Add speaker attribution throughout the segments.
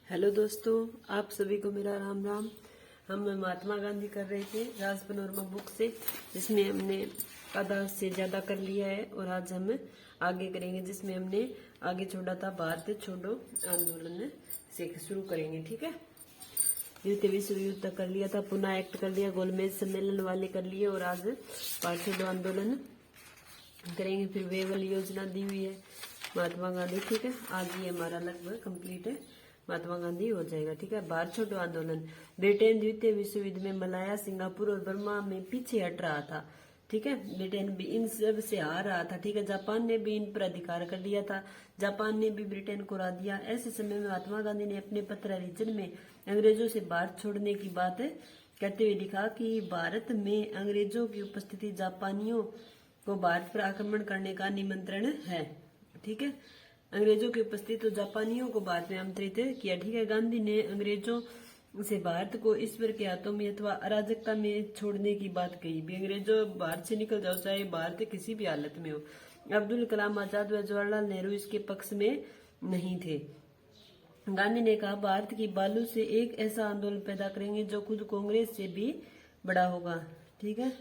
Speaker 1: Hello दोस्तों, आप सभी को मेरा राम राम। हम महात्मा गांधी कर रहे थे राज पनोरमा बुक से, जिसमें हमने आधा से ज्यादा कर लिया है और आज हम आगे करेंगे, जिसमें हमने आगे छोड़ा था भारत छोड़ो आंदोलन से शुरू करेंगे। ठीक है, द्वितीय विश्व युद्ध तक कर लिया था, पुनः एक्ट कर लिया, गोलमेज सम्मेलन वाले कर लिए और आज भारत छोड़ो आंदोलन करेंगे। फिर वेवल योजना दी हुई है महात्मा गांधी। ठीक है, आज ये हमारा लगभग कंप्लीट है, महात्मा गांधी हो जाएगा। ठीक है, भारत छोड़ो आंदोलन। ब्रिटेन द्वितीय विश्व युद्ध में मलाया, सिंगापुर और बर्मा में पीछे हट रहा था। ठीक है, ब्रिटेन भी इन सब से हार रहा था। ठीक है, जापान ने भी इन पर अधिकार कर लिया था, जापान ने भी ब्रिटेन को हरा दिया। ऐसे समय में महात्मा गांधी ने अपने पत्र रीजन में अंग्रेजों से भारत छोड़ने की बात कहते हुए लिखा कि भारत में अंग्रेजों की उपस्थिति जापानियों को भारत पर आक्रमण करने का निमंत्रण है। ठीक है, अंग्रेजों की उपस्थिति तो जापानियों को भारत में आमंत्रित किया। ठीक है, गांधी ने अंग्रेजों से भारत को ईश्वर के हाथों में अथवा अराजकता में छोड़ने की बात कही। भी अंग्रेजों भारत से निकल जाओ, चाहे भारत किसी भी हालत में हो। अब्दुल कलाम आजाद व जवाहरलाल नेहरू इसके पक्ष में नहीं थे। गांधी ने कहा, भारत की बालू से एक ऐसा आंदोलन पैदा करेंगे जो खुद कांग्रेस से भी बड़ा होगा। ठीक है,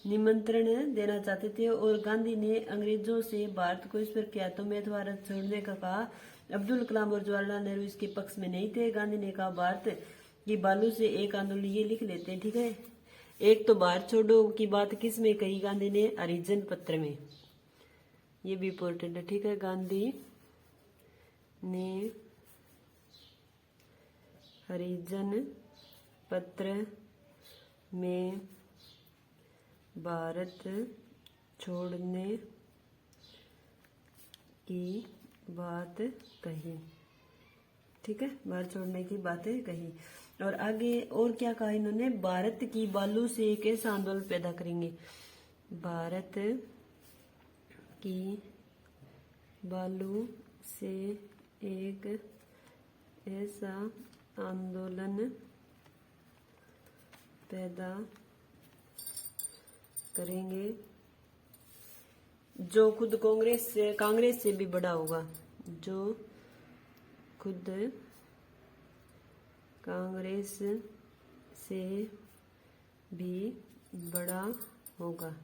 Speaker 1: निमंत्रण देना चाहते थे और गांधी ने अंग्रेजों से भारत को ईश्वर के हाथों में अथवा छोड़ने का कहा। अब्दुल कलाम और जवाहरलाल नेहरू इसके पक्ष में नहीं थे। गांधी ने कहा, भारत की बालू से एक आंदोलन, ये लिख लेते हैं। ठीक है, एक तो भारत छोड़ो की बात किस में कही गांधी ने? हरिजन पत्र में, ये भी इम्पोर्टेंट है। ठीक है, गांधी ने हरिजन पत्र में भारत छोड़ने की बात कही। ठीक है, भारत छोड़ने की बातें कही और आगे और क्या कहा इन्होंने? भारत की बालू से एक ऐसा आंदोलन पैदा करेंगे, भारत की बालू से एक ऐसा आंदोलन पैदा करेंगे जो खुद कांग्रेस से भी बड़ा होगा, जो खुद कांग्रेस से भी बड़ा होगा।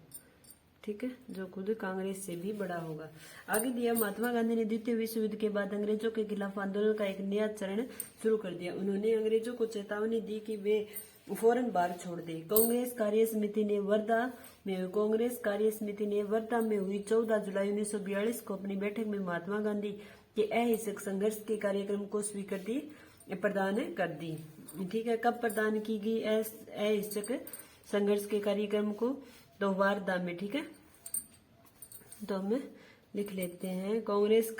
Speaker 1: ठीक है, जो खुद कांग्रेस से भी बड़ा होगा। आगे दिया, महात्मा गांधी ने द्वितीय विश्व युद्ध के बाद अंग्रेजों के खिलाफ आंदोलन का एक नया चरण शुरू कर दिया। उन्होंने अंग्रेजों को चेतावनी दी कि वे फौरन भारत छोड़ दे। कांग्रेस कार्य समिति ने वर्धा में हुई 14 जुलाई 1942 को अपनी बैठक में महात्मा गांधी के अहिंसक संघर्ष के कार्यक्रम को स्वीकृति प्रदान कर दी। ठीक है, कब प्रदान की गई अहिंसक संघर्ष के कार्यक्रम को? तो वर्धा में। ठीक है, तो हम लिख लेते हैं, कांग्रेस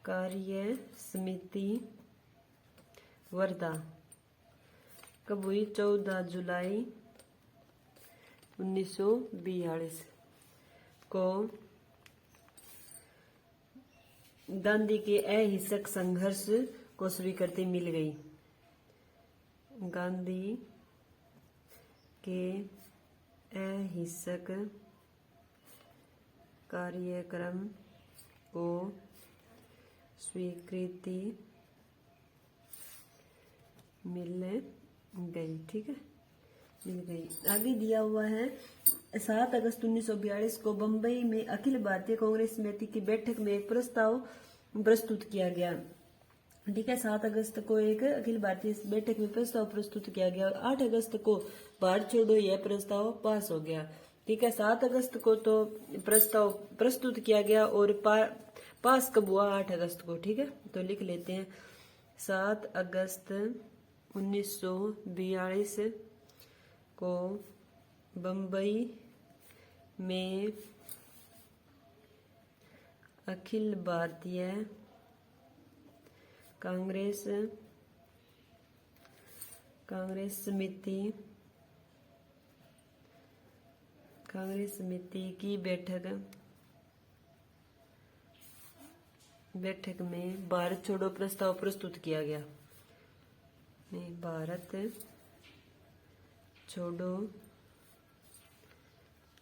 Speaker 1: कार्य समिति वर्धा कब हुई? 14 जुलाई 1942 को गांधी के अहिंसक संघर्ष को स्वीकृति मिल गई। गांधी के अहिंसक कार्यक्रम को स्वीकृति मिल गई। ठीक है, मिल गई। आगे दिया हुआ है, 7 अगस्त 1942 को बम्बई में अखिल भारतीय कांग्रेस समिति की बैठक में एक प्रस्ताव प्रस्तुत किया गया। ठीक है, 7 अगस्त को एक अखिल भारतीय बैठक में प्रस्ताव प्रस्तुत किया गया और 8 अगस्त को भारत छोड़ो यह प्रस्ताव पास हो गया। ठीक है, 7 अगस्त को तो प्रस्ताव प्रस्तुत किया गया और पास कब हुआ? 8 अगस्त को। ठीक है, तो लिख लेते हैं, 7 अगस्त 1942 को बम्बई में अखिल भारतीय कांग्रेस समिति की बैठक में भारत छोड़ो प्रस्ताव प्रस्तुत किया गया। भारत छोड़ो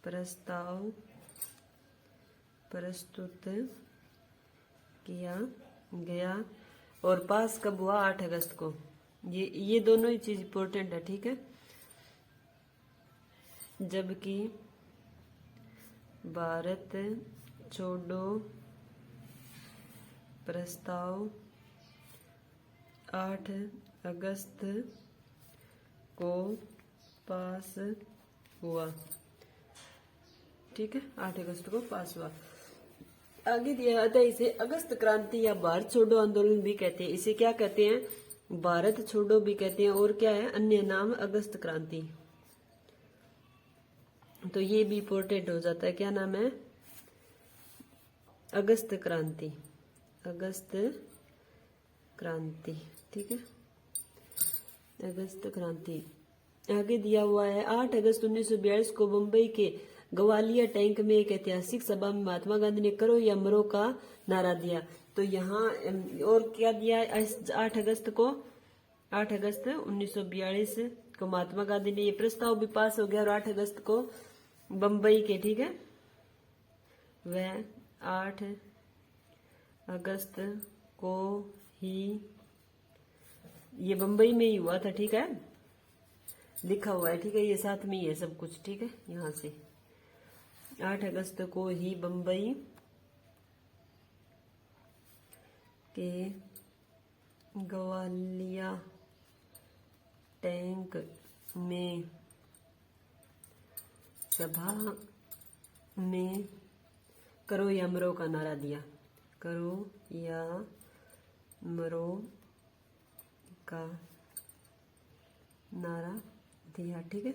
Speaker 1: प्रस्ताव प्रस्तुत किया गया और पास कब हुआ? 8 अगस्त को। ये दोनों ही चीज इंपॉर्टेंट है, ठीक है। जबकि भारत छोड़ो प्रस्ताव 8 अगस्त को पास हुआ, ठीक है, 8 अगस्त को पास हुआ। आगे दिया था इसे अगस्त क्रांति या भारत छोड़ो आंदोलन भी कहते हैं। इसे क्या कहते हैं? भारत छोड़ो भी कहते हैं और क्या है अन्य नाम? अगस्त क्रांति। तो ये भी इंपॉर्टेंट हो जाता है, क्या नाम है? अगस्त क्रांति, अगस्त क्रांति, ठीक है, अगस्त क्रांति। आगे दिया हुआ है 8 अगस्त 1942 को मुंबई के ग्वालियर टैंक में एक ऐतिहासिक सभा में महात्मा गांधी ने करो या मरो का नारा दिया। तो यहाँ और क्या दिया? 8 अगस्त को, 8 अगस्त 1942 को महात्मा गांधी ने ये प्रस्ताव भी पास हो गया और 8 अगस्त को बम्बई के, ठीक है, वह 8 अगस्त को ही ये बम्बई में ही हुआ था, ठीक है, लिखा हुआ है, ठीक है, ये साथ में ही है सब कुछ, ठीक है। यहाँ से 8 अगस्त को ही बम्बई के ग्वालिया टैंक में सभा में करो या मरो का नारा दिया, करो या मरो का नारा दिया, ठीक है,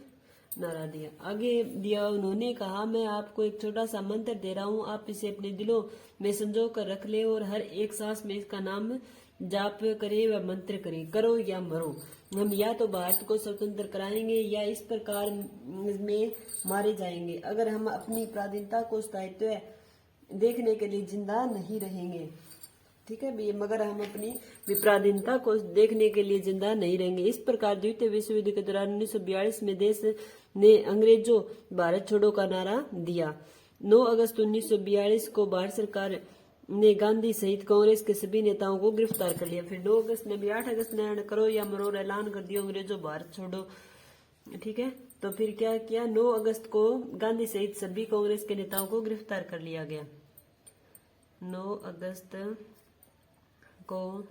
Speaker 1: नारा दिया। आगे दिया उन्होंने कहा, मैं आपको एक छोटा सा मंत्र दे रहा हूँ, आप इसे अपने दिलों में संजो कर रख ले और हर एक सांस में इसका नाम जाप करे व मंत्र करे, करो या मरो। हम या तो भारत को स्वतंत्र कराएंगे या इस प्रकार में मारे जाएंगे अगर हम अपनी पराधीनता को स्थायित्व देखने के लिए जिंदा नहीं रहेंगे, ठीक है भैया, मगर हम अपनी विपराधीनता को देखने के लिए जिंदा नहीं रहेंगे। इस प्रकार द्वितीय विश्व युद्ध के दौरान 1942 में देश ने अंग्रेजों भारत छोड़ो का नारा दिया। 9 अगस्त 1942 को भारत सरकार ने गांधी सहित कांग्रेस के सभी नेताओं को गिरफ्तार कर लिया। फिर 9 अगस्त ने भी 8 अगस्त ने करो या मरो ऐलान कर दिया, अंग्रेजों भारत छोड़ो, ठीक है। तो फिर क्या किया? 9 अगस्त को गांधी सहित सभी कांग्रेस के नेताओं को गिरफ्तार कर लिया गया। 9 अगस्त को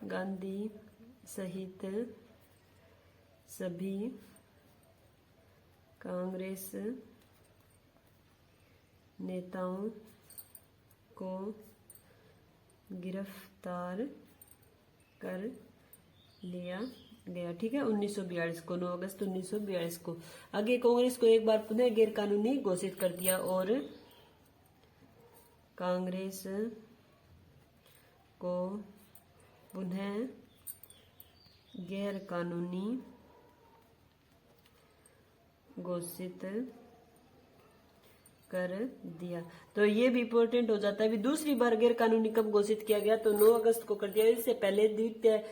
Speaker 1: गांधी सहित सभी कांग्रेस नेताओं को गिरफ्तार कर लिया गया, ठीक है, 1942 को, 9 अगस्त 1942 को। आगे कांग्रेस को एक बार पुनः गैर कानूनी घोषित कर दिया और कांग्रेस को पुनः गैर कानूनी घोषित कर दिया। तो ये भी इम्पोर्टेंट हो जाता है। दूसरी बार गैर कानूनी कब घोषित किया गया? तो 9 अगस्त को कर दिया। इससे पहले द्वितीय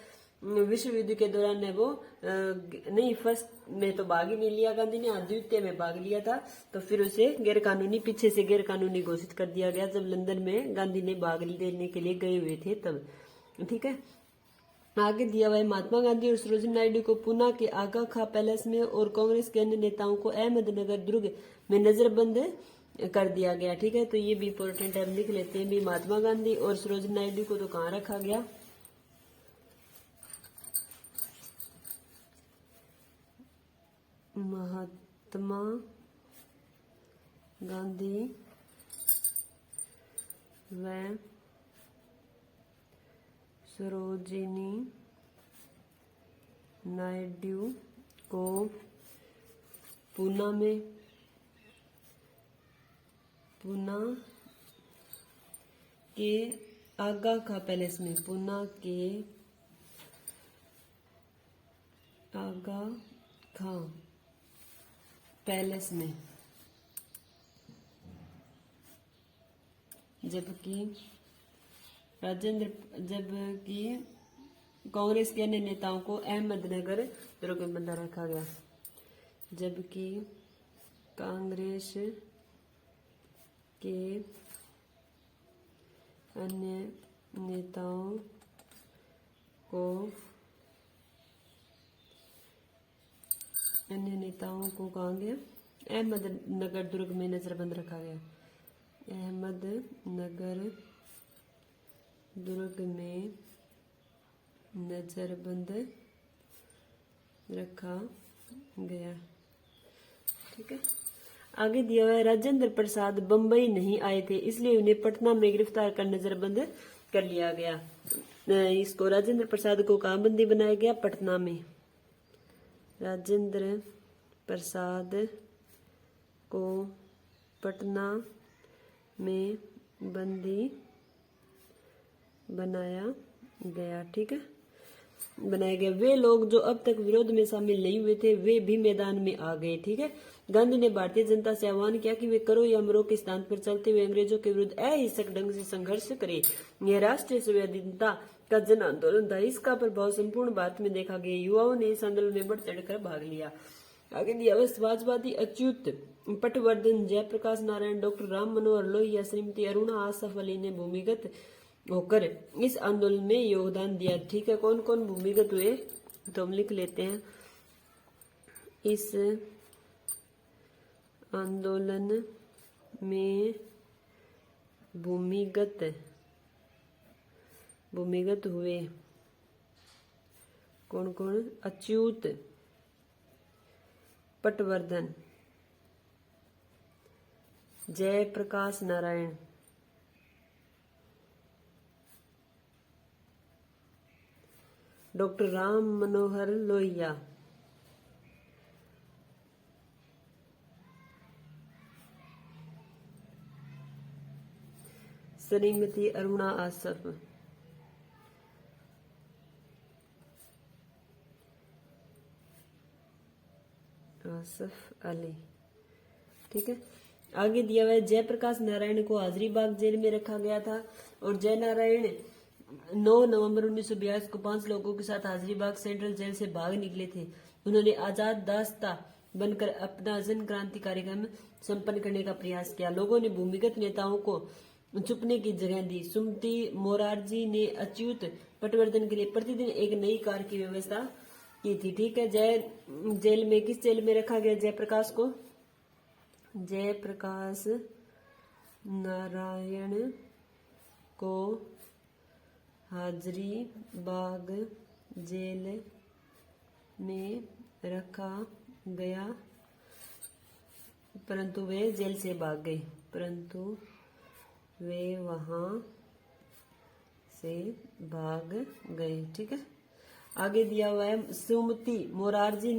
Speaker 1: विश्व युद्ध के दौरान है वो नहीं, फर्स्ट में तो भाग ही नहीं लिया गांधी ने, द्वितीय में भाग लिया था, तो फिर उसे गैर कानूनी, पीछे से गैर कानूनी घोषित कर दिया गया जब लंदन में गांधी ने भाग लेने के लिए गए हुए थे तब, ठीक है। आगे दिया हुआ है महात्मा गांधी और सरोजिनी नायडू को पूना के आगा खां पैलेस में और कांग्रेस के अन्य नेताओं को अहमदनगर दुर्ग में नजरबंद कर दिया गया, ठीक है। तो ये भी इम्पोर्टेंट है, हम लिख लेते हैं भी। महात्मा गांधी और सरोजिनी नायडू को तो कहाँ रखा गया? महात्मा गांधी व सरोजिनी नायडू को पूना में, पूना के आगा खां पैलेस में, पूना के आगा खां पैलेस में, जबकि कांग्रेस के अन्य नेताओं को अहमदनगर दुर्ग में बंधा रखा गया। जबकि कांग्रेस के अन्य नेताओं को कहा गया, अहमदनगर दुर्ग में नजरबंद रखा गया। अहमदनगर दुर्ग में नजरबंद रखा गया। ठीक है, आगे दिया हुआ है राजेंद्र प्रसाद बंबई नहीं आए थे, इसलिए उन्हें पटना में गिरफ्तार कर नजरबंद कर लिया गया। इसको राजेंद्र प्रसाद को कहाँ बंदी बनाया गया? पटना में। राजेंद्र प्रसाद को पटना में बंदी बनाया गया। ठीक है, बनाया गया। वे लोग जो अब तक विरोध में शामिल नहीं हुए थे वे भी मैदान में आ गए। ठीक है, गांधी ने भारतीय जनता से आह्वान किया कि वे करो या मरो के सिद्धांत पर चलते हुए अंग्रेजों के विरुद्ध अहिंसक ढंग से संघर्ष करे। यह राष्ट्रीय स्वाधीनता का जन आंदोलन था। इसका प्रभाव संपूर्ण भारत में देखा गया। युवाओं ने इस आंदोलन में बढ़ चढ़कर भाग लिया। आगे दिया हुआ समाजवादी अच्युत पटवर्धन, जयप्रकाश नारायण, डॉक्टर राम मनोहर लोहिया, श्रीमती अरुणा आसफ अली ने भूमिगत होकर इस आंदोलन में योगदान दिया। ठीक है, कौन कौन भूमिगत हुए तो हम लिख लेते हैं। इस आंदोलन में भूमिगत हुए कौन कौन? अच्युत पटवर्धन, जयप्रकाश नारायण, डॉक्टर राम मनोहर लोहिया, श्रीमती अरुणा आसफ अली। ठीक है, आगे दिया हुआ है जयप्रकाश नारायण को हजारीबाग जेल में रखा गया था और जय नारायण 9 नवंबर 1942 को 5 लोगों के साथ हजारीबाग सेंट्रल जेल से भाग निकले थे। उन्होंने आजाद दास्ता बनकर अपना जन क्रांति कार्यक्रम संपन्न करने का प्रयास किया। लोगों ने भूमिगत नेताओं को छुपने की जगह दी। सुमति मोरारजी ने अच्युत पटवर्धन के लिए प्रतिदिन एक नई कार की व्यवस्था की थी। ठीक है, जेल में किस जेल में रखा गया जयप्रकाश को? जयप्रकाश नारायण को हजारीबाग जेल में रखा गया, परंतु वे जेल से भाग गए। वहां से भाग गए। ठीक है, आगे दिया हुआ है सुमति मोरारजी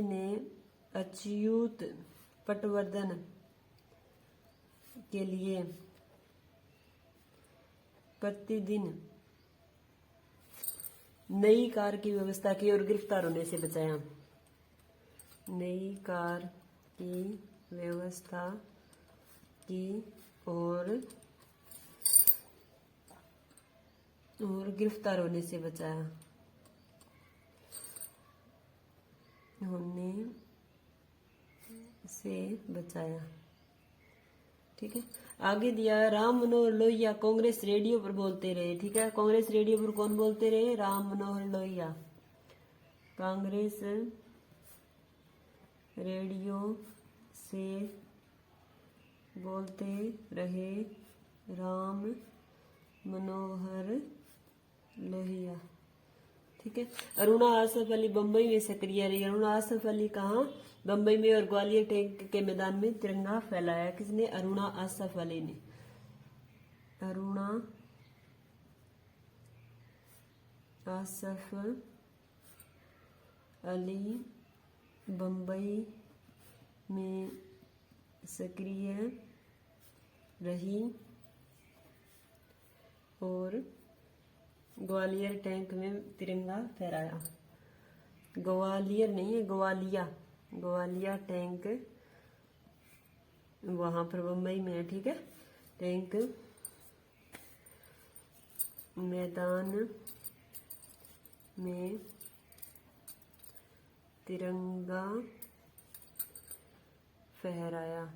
Speaker 1: ने अच्युत पटवर्धन के लिए प्रतिदिन नई कार की व्यवस्था की और गिरफ्तार होने से बचाया। नई कार की व्यवस्था की और गिरफ्तार होने से बचाया। ठीक है, आगे दिया राम मनोहर लोहिया कांग्रेस रेडियो पर बोलते रहे। ठीक है, कांग्रेस रेडियो पर कौन बोलते रहे? राम मनोहर लोहिया। कांग्रेस रेडियो से बोलते रहे राम मनोहर लोहिया। ठीक है, अरुणा आसफ अली बंबई में सक्रिय रही। अरुणा आसफ अली कहाँ? बंबई में, और ग्वालियर टैंक के मैदान में तिरंगा फहराया। किसने? अरुणा आसफ अली ने। अरुणा आसफ अली बंबई में सक्रिय रही और ग्वालियर टैंक में तिरंगा फहराया। ग्वालियर नहीं है, ग्वालिया टैंक वहां पर बंबई में है। ठीक है, टैंक मैदान में तिरंगा फहराया।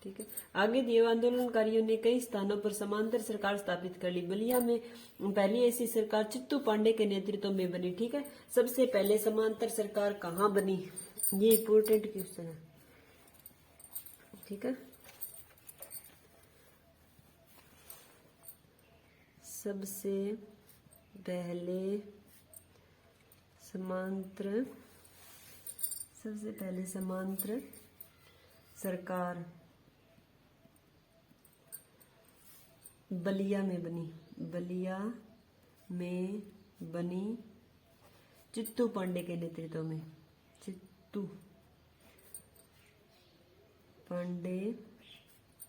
Speaker 1: ठीक है। आगे दिए आंदोलनकारियों ने कई स्थानों पर समांतर सरकार स्थापित कर ली। बलिया में पहली ऐसी सरकार चित्तू पांडे के नेतृत्व में बनी। ठीक है। सबसे पहले समांतर सरकार कहाँ बनी, ये इंपोर्टेंट क्वेश्चन है। ठीक है। सबसे पहले समांतर सरकार बलिया में बनी चित्तू पांडे के नेतृत्व में। चित्तू पांडे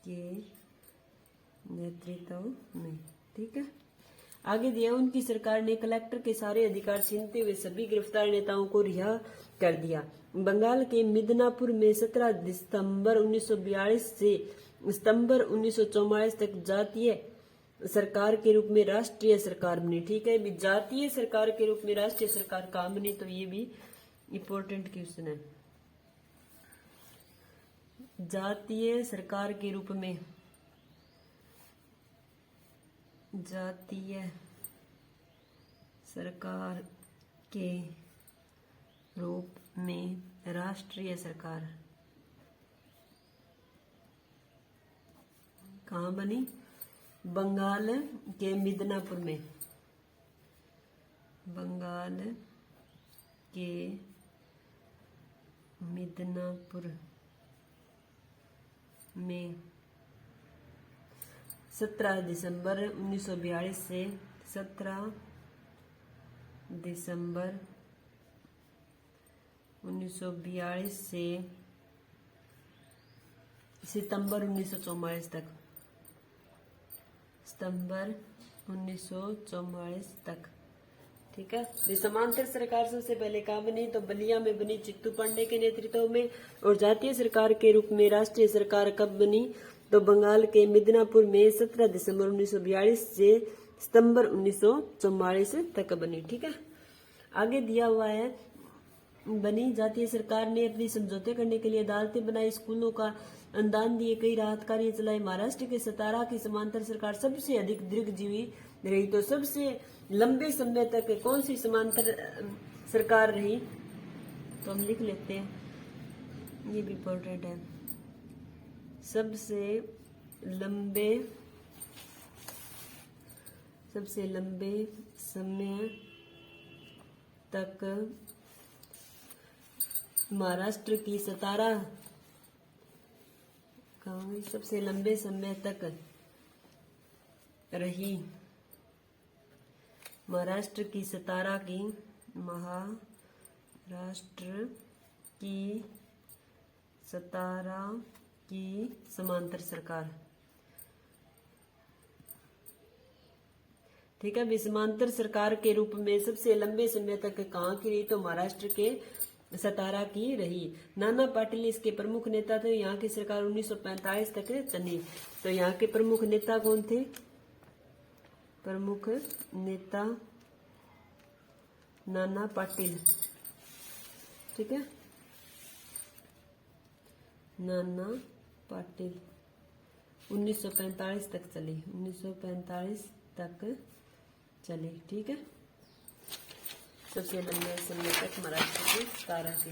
Speaker 1: के नेतृत्व में। ठीक है। आगे दिया, उनकी सरकार ने कलेक्टर के सारे अधिकार छीनते हुए सभी गिरफ्तार नेताओं को रिहा कर दिया। बंगाल के मिदनापुर में 17 दिसंबर 1942 से सितंबर 1944 तक जातीय सरकार के रूप में राष्ट्रीय सरकार बनी। ठीक है। जातीय सरकार के रूप में राष्ट्रीय सरकार कहाँ बनी, तो ये भी इंपॉर्टेंट क्वेश्चन है। जातीय सरकार के रूप में राष्ट्रीय सरकार कहाँ बनी, बंगाल के मिदनापुर में। बंगाल के मिदनापुर में 17 दिसंबर 1942 से 17 दिसंबर 1942 से सितंबर 1944 तक। सितंबर 1944 तक। ठीक है। समांतर सरकार सबसे पहले कहाँ बनी, तो बलिया में बनी चित्तू पांडे के नेतृत्व में। और जातीय सरकार के रूप में राष्ट्रीय सरकार कब बनी, तो बंगाल के मिदनापुर में 17 दिसंबर 1942 से सितंबर 1944 तक बनी। ठीक है। आगे दिया हुआ है, बनी जातीय सरकार ने अपनी समझौते करने के लिए अदालतें बनाई, स्कूलों का अनुदान दिए, कई राहत कार्य चलाए। महाराष्ट्र के सतारा की समांतर सरकार सबसे अधिक दीर्घजीवी रही। तो सबसे लंबे समय तक कौन सी समांतर सरकार रही, तो हम लिख लेते हैं, ये भी इम्पोर्टेंट है। सबसे लंबे समय तक महाराष्ट्र की सतारा सबसे लंबे समय तक रही। महाराष्ट्र की सतारा की समांतर सरकार। ठीक है। समांतर सरकार के रूप में सबसे लंबे समय तक कहाँ की रही, तो महाराष्ट्र के सतारा की रही। नाना पाटिल इसके प्रमुख नेता थे। यहाँ की सरकार 1945 तक चली। तो यहाँ के प्रमुख नेता कौन थे, प्रमुख नेता नाना पाटिल। ठीक है। नाना पाटिल 1945 तक चली, 1945 तक चली। ठीक है। सबसे लंबे समय तक महाराष्ट्र की सतारा की।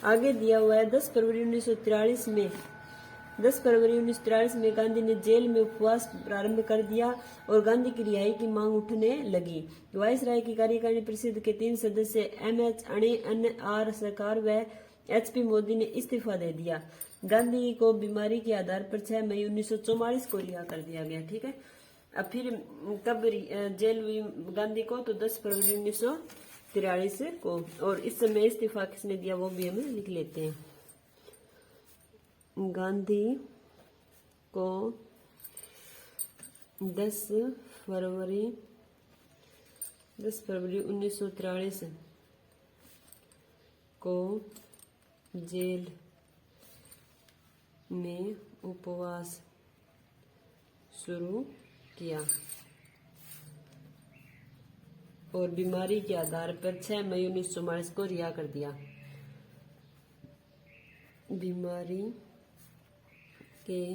Speaker 1: आगे दिया हुआ है 10 फरवरी 1943 में गांधी ने जेल में उपवास प्रारंभ कर दिया और गांधी की रिहाई की मांग उठने लगी। वायसराय की कार्यकारिणी परिषद के 3 सदस्य MH अणे, NR सरकार व HP मोदी ने इस्तीफा दे दिया। गांधी को बीमारी के आधार पर 6 मई 1944 को रिहा कर दिया गया। ठीक है। अब फिर कब जेल हुई गांधी को, तो 10 फरवरी 1943 को। और इस समय इस्तीफा किसने दिया, वो भी हम लिख लेते हैं। गांधी को 10 फरवरी 1943 को जेल में उपवास शुरू किया। और बीमारी के आधार पर 6 मई 1944 को रिहा कर दिया। बीमारी के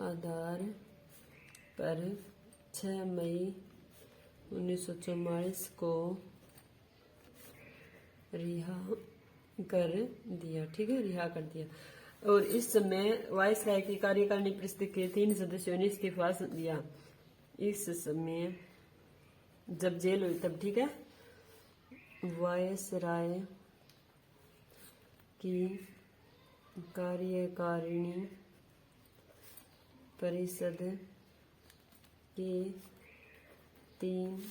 Speaker 1: आधार पर 6 मई 1944 को रिहा कर दिया, ठीक है, रिहा कर दिया। और इस समय वायसराय की कार्यकारिणी परिषद के 3 सदस्यों ने इस्तीफा दिया। इस समय जब जेल हुई तब, ठीक है, वायसराय की कार्यकारिणी परिषद के 3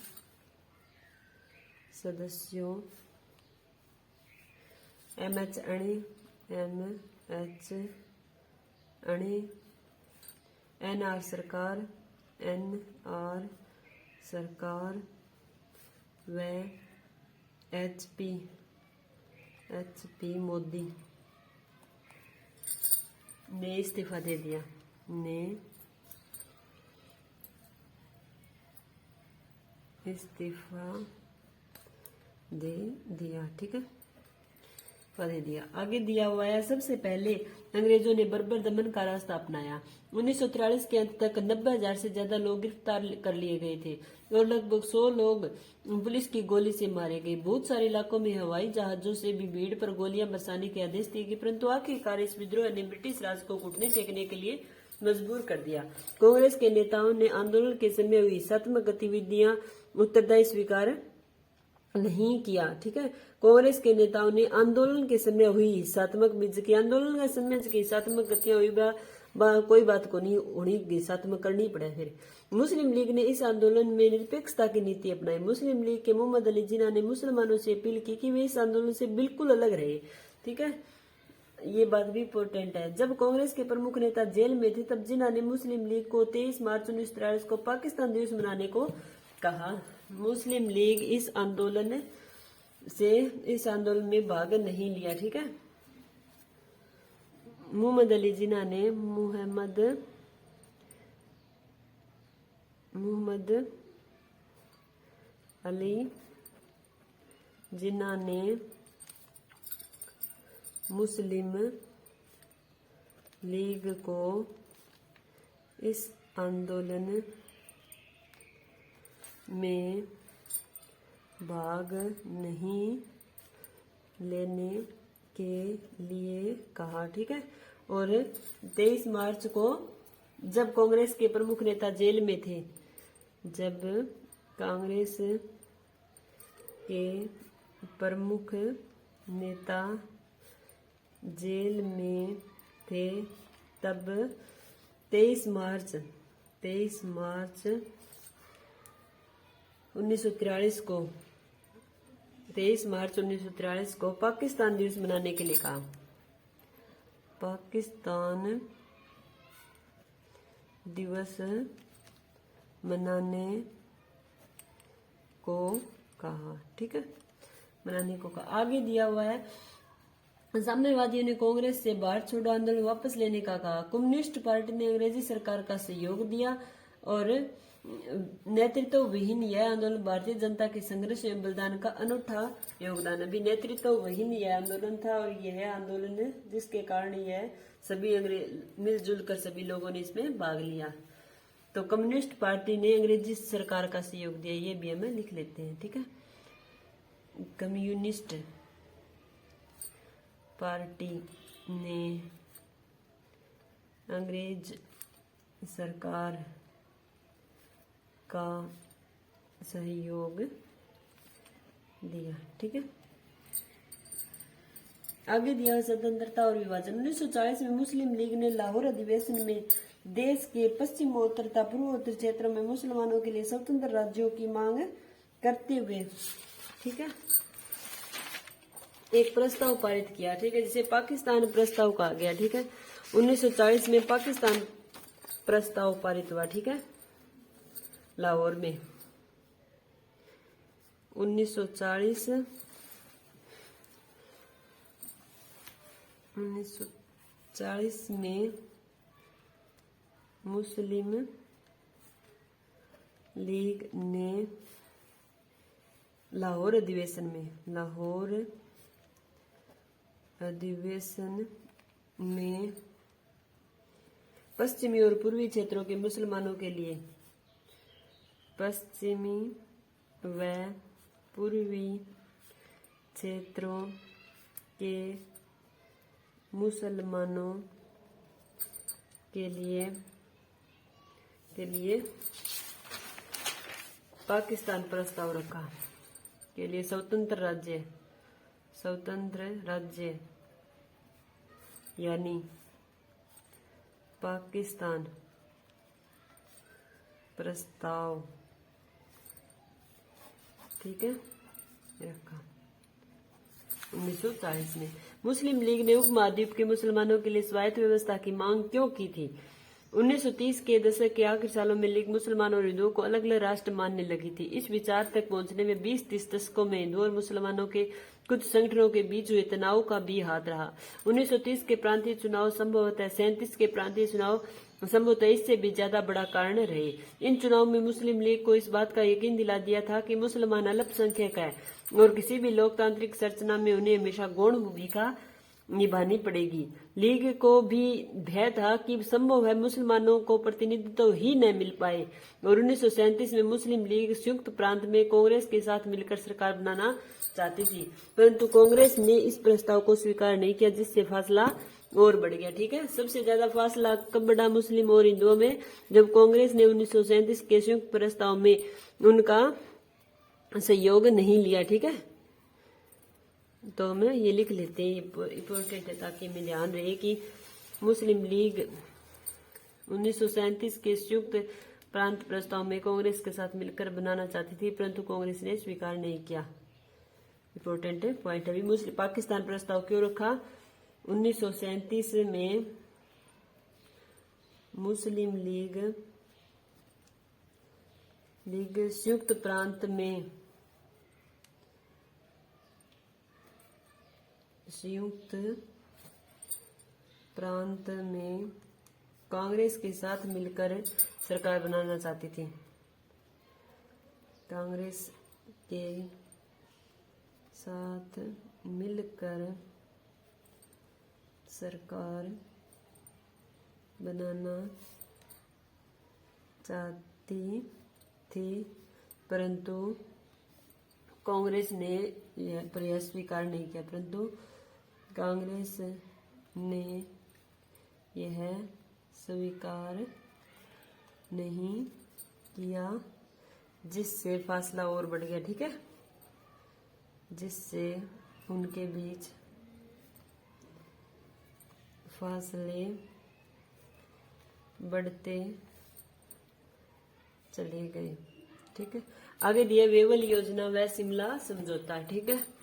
Speaker 1: सदस्यों एमएच अणी, एनआर सरकार व एचपी मोदी ने इस्तीफा दे दिया, ठीक है, दे दिया। आगे दिया हुआ है, सबसे पहले अंग्रेजों ने बर्बर दमन का रास्ता अपनाया। 1943 के अंत तक 90,000 से ज्यादा लोग गिरफ्तार कर लिए गए थे और लगभग 100 लोग पुलिस की गोली से मारे गए। बहुत सारे इलाकों में हवाई जहाजों से भी भीड़ पर गोलियां बरसाने के आदेश दिए गए, परंतु आखिरकार इस विद्रोह ने ब्रिटिश राज को घुटने टेकने के लिए मजबूर कर दिया। कांग्रेस के नेताओं ने आंदोलन के समय हुई हिंसात्मक गतिविधियां उत्तरदायी स्वीकार नहीं किया, ठीक है। कांग्रेस के नेताओं ने आंदोलन के समय हुई हिंसात्मक आंदोलन के समय की हिंसात्मक गतियां हुई कोई बात को नहीं होनी, हिंसात्मक करनी पड़े। फिर मुस्लिम लीग ने इस आंदोलन में निरपेक्षता की नीति अपनाई। मुस्लिम लीग के मोहम्मद अली जिन्ना ने मुसलमानों से अपील की कि वे इस आंदोलन से बिल्कुल अलग रहे, ठीक है, ये बात भी इम्पोर्टेंट है। जब कांग्रेस के प्रमुख नेता जेल में थे तब जिन्ना ने मुस्लिम लीग को 23 मार्च 1943 को पाकिस्तान दिवस मनाने को कहा। मुस्लिम लीग इस आंदोलन में भाग नहीं लिया, ठीक है। मोहम्मद अली जिन्ना ने मुस्लिम लीग को इस आंदोलन में भाग नहीं लेने के लिए कहा, ठीक है। और 23 मार्च को जब कांग्रेस के प्रमुख नेता जेल में थे, जब कांग्रेस के प्रमुख नेता जेल में थे तब 23 मार्च 1943 को पाकिस्तान दिवस मनाने के लिए कहा। पाकिस्तान दिवस मनाने को कहा, ठीक है, मनाने को कहा। आगे दिया हुआ है, साम्यवादियों ने कांग्रेस से भारत छोड़ो आंदोलन वापस लेने का कहा। कम्युनिस्ट पार्टी ने अंग्रेजी सरकार का सहयोग दिया और नेतृत्व विहीन यह आंदोलन भारतीय जनता के संघर्ष एवं बलिदान का अनूठा योगदान। अभी नेतृत्व विहीन यह आंदोलन था और यह आंदोलन जिसके कारण यह सभी मिलजुल कर सभी लोगों ने इसमें भाग लिया। तो कम्युनिस्ट पार्टी ने अंग्रेजी सरकार का सहयोग दिया, ये भी हमें लिख लेते हैं, ठीक है। कम्युनिस्ट पार्टी ने अंग्रेज सरकार का सहयोग दिया, ठीक है। आगे दिया स्वतंत्रता और विभाजन। 1940 में मुस्लिम लीग ने लाहौर अधिवेशन में देश के पश्चिमोत्तर तथा पूर्वोत्तर क्षेत्रों में मुसलमानों के लिए स्वतंत्र राज्यों की मांग करते हुए, ठीक है, एक प्रस्ताव पारित किया, ठीक है, जिसे पाकिस्तान प्रस्ताव कहा गया, ठीक है। 1940 में पाकिस्तान प्रस्ताव पारित हुआ, ठीक है, लाहौर में। 1940 में मुस्लिम लीग ने लाहौर अधिवेशन में पश्चिमी और पूर्वी क्षेत्रों के मुसलमानों के लिए पश्चिमी व पूर्वी क्षेत्रों के मुसलमानों के लिए पाकिस्तान प्रस्ताव रखा, के लिए स्वतंत्र राज्य यानी पाकिस्तान प्रस्ताव, ठीक है, रखा 1940 में। मुस्लिम लीग ने उपमहाद्वीप के मुसलमानों के लिए स्वायत्त व्यवस्था की मांग क्यों की थी? 1930 के दशक के आखिरी सालों में लीग मुसलमानों और हिंदुओं को अलग अलग राष्ट्र मानने लगी थी। इस विचार तक पहुंचने में 20-30 दशकों में हिंदुओं और मुसलमानों के कुछ संगठनों के बीच हुए तनाव का भी हाथ रहा। 1930 के प्रांतीय चुनाव संभवतः 37 के प्रांतीय चुनाव संभवतः इससे भी ज्यादा बड़ा कारण रहे। इन चुनाव में मुस्लिम लीग को इस बात का यकीन दिला दिया था कि मुसलमान अल्पसंख्यक है और किसी भी लोकतांत्रिक संरचना में उन्हें हमेशा गौण भूमिका निभानी पड़ेगी। लीग को भी भय था कि संभव है मुसलमानों को प्रतिनिधित्व ही न मिल पाए और 1937 में मुस्लिम लीग संयुक्त प्रांत में कांग्रेस के साथ मिलकर सरकार बनाना चाहती थी, परंतु कांग्रेस ने इस प्रस्ताव को स्वीकार नहीं किया, जिससे फासला और बढ़ गया। ठीक है, सबसे ज्यादा फासला कब बढ़ा मुस्लिम और हिंदुओं में? जब कांग्रेस ने 1937 के संयुक्त प्रस्ताव में उनका सहयोग नहीं लिया। ठीक है, तो हमें ये लिख लेते हैं, इम्पोर्टेंट है ताकि हमें ध्यान रहे कि मुस्लिम लीग 1937 के संयुक्त प्रांत प्रस्ताव में कांग्रेस के साथ मिलकर बनाना चाहती थी, परंतु कांग्रेस ने स्वीकार नहीं किया। इम्पोर्टेंट है पॉइंट। अभी मुस्लिम पाकिस्तान प्रस्ताव क्यों रखा? 1937 में मुस्लिम लीग संयुक्त प्रांत में कांग्रेस के साथ मिलकर सरकार बनाना चाहती थी। कांग्रेस के साथ मिलकर सरकार बनाना चाहती थी, परंतु कांग्रेस ने यह प्रयास स्वीकार नहीं किया। जिससे फासला और बढ़ गया। ठीक है, जिससे उनके बीच फासले बढ़ते चले गए। ठीक है, आगे दिया वेवल योजना व शिमला समझौता। ठीक है,